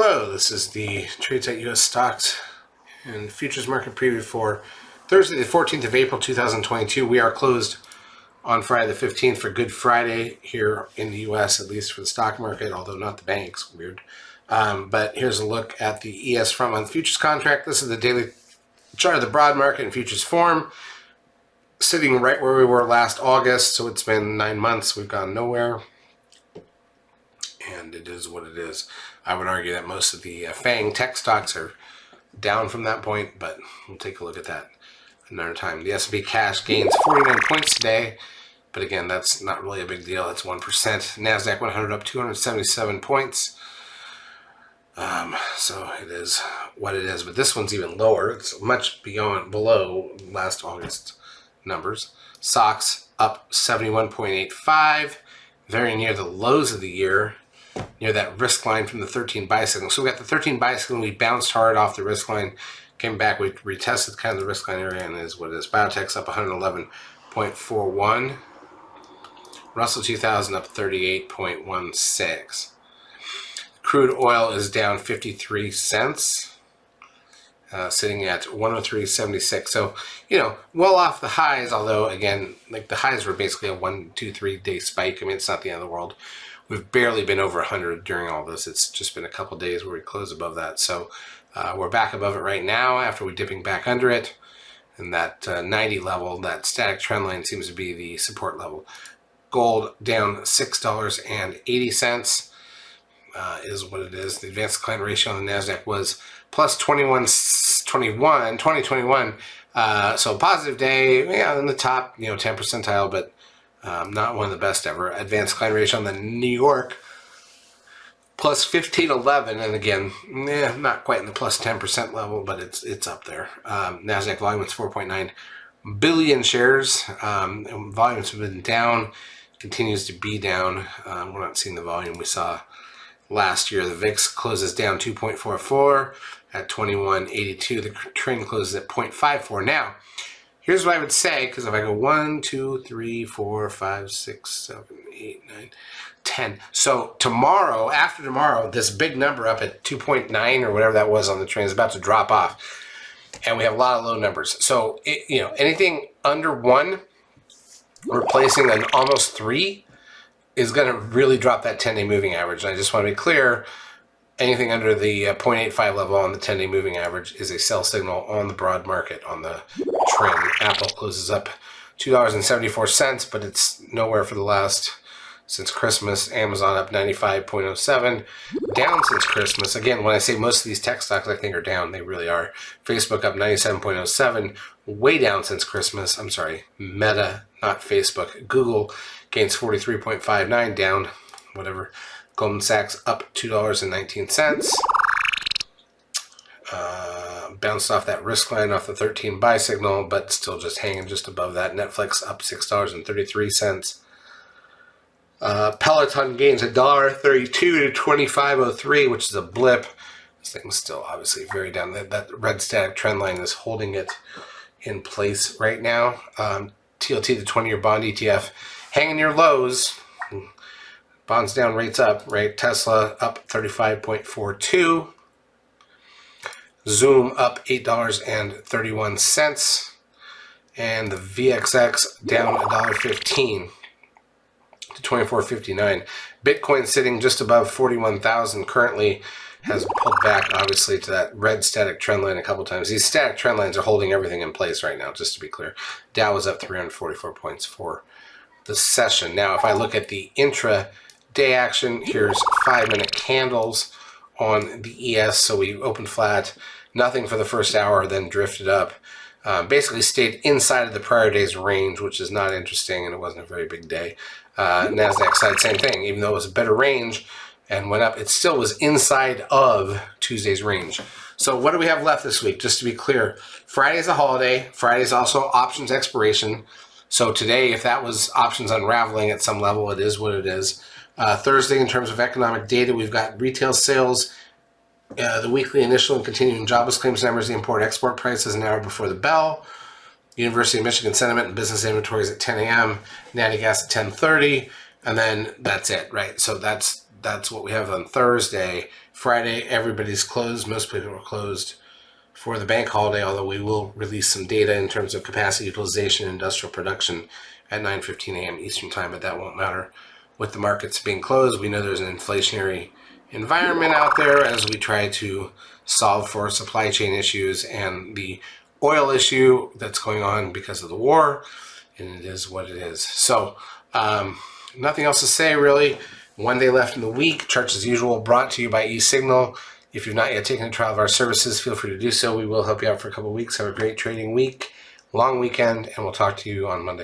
Hello, this is the TradeSight U.S. Stocks and Futures Market Preview for Thursday, the 14th of April, 2022. We are closed on Friday the 15th for Good Friday here in the U.S., at least for the stock market, although not the banks. Weird. But here's a look at the ES front month futures contract. This is the daily chart of the broad market in futures form, sitting right where we were last August. So it's been 9 months. We've gone nowhere. And it is what it is. I would argue that most of the FANG tech stocks are down from that point, but we'll take a look at that another time. The S&P cash gains 49 points today, but again, that's not really a big deal. That's 1%. NASDAQ 100 up 277 points. So it is what it is, but this one's even lower. It's much below last August numbers. SOX up 71.85, very near the lows of the year, near that risk line from the 13 buy signal. So we got the 13 buy signal, we bounced hard off the risk line, came back, we retested kind of the risk line area, and is what it is. Biotech's up 111.41. Russell 2000 up 38.16. Crude oil is down 53 cents, sitting at 103.76. So, well off the highs, although, again, like the highs were basically a 1, 2, 3 day spike. I mean, it's not the end of the world. We've barely been over 100 during all this. It's just been a couple days where we close above that. So we're back above it right now after we're dipping back under it. And that 90 level, that static trend line, seems to be the support level. Gold down $6.80 is what it is. The advanced decline ratio on the NASDAQ was plus 2021. So positive day, in the top, 10 percentile, but not one of the best ever. Advanced decline ratio on the New York, plus 1511, and again, not quite in the plus 10% level, but it's up there. NASDAQ volume is 4.9 billion shares. Volumes have been down, continues to be down. We're not seeing the volume we saw last year. The VIX closes down 2.44 at 2182. The trend closes at 0.54. Now, here's what I would say, because if I go 1, 2, 3, 4, 5, 6, 7, 8, 9, 10. So tomorrow, after tomorrow, this big number up at 2.9 or whatever that was on the trend is about to drop off. And we have a lot of low numbers. So, anything under 1, replacing an almost 3, is going to really drop that 10-day moving average. And I just want to be clear, anything under the 0.85 level on the 10-day moving average is a sell signal on the broad market, on the trend. Apple closes up $2.74, but it's nowhere for the last since Christmas. Amazon up 95.07, down since Christmas. Again, when I say most of these tech stocks I think are down, they really are. Facebook up 97.07, way down since Christmas. I'm sorry, Meta, not Facebook. Google gains 43.59, down whatever. Goldman Sachs up $2.19. Bounced off that risk line off the 13 buy signal, but still just hanging just above that. Netflix up $6.33. Peloton gains $1.32 to 25.03, which is a blip. This thing's still obviously very down. That red static trend line is holding it in place right now. TLT, the 20-year bond ETF, hanging near lows. Bonds down, rates up, right? Tesla up 35.42. Zoom up $8.31. And the VXX down $1.15 to 24.59. Bitcoin sitting just above 41,000 currently, has pulled back obviously to that red static trend line a couple times. These static trend lines are holding everything in place right now, just to be clear. Dow was up 344 points for the session. Now, if I look at the intra-day action, here's 5-minute candles on the ES. So we opened flat, nothing for the first hour, then drifted up. Basically stayed inside of the prior day's range, which is not interesting, and it wasn't a very big day. NASDAQ side, same thing. Even though it was a better range and went up, it still was inside of Tuesday's range. So what do we have left this week? Just to be clear, Friday's a holiday. Friday's also options expiration. So today, if that was options unraveling at some level, it is what it is. Thursday, in terms of economic data, we've got retail sales, the weekly initial and continuing jobless claims numbers, the import-export prices an hour before the bell, University of Michigan sentiment and business inventories at 10 a.m., natty gas at 10:30, and then that's it, right? So that's that's what we have on Thursday. Friday, everybody's closed. Most people are closed for the bank holiday, although we will release some data in terms of capacity utilization and industrial production at 9:15 a.m. Eastern time, but that won't matter with the markets being closed. We know there's an inflationary environment out there as we try to solve for supply chain issues and the oil issue that's going on because of the war, and it is what it is. So nothing else to say really. One day left in the week. Charts as usual, brought to you by eSignal. If you've not yet taken a trial of our services, feel free to do so. We will help you out for a couple of weeks. Have a great trading week, long weekend, and we'll talk to you on Monday.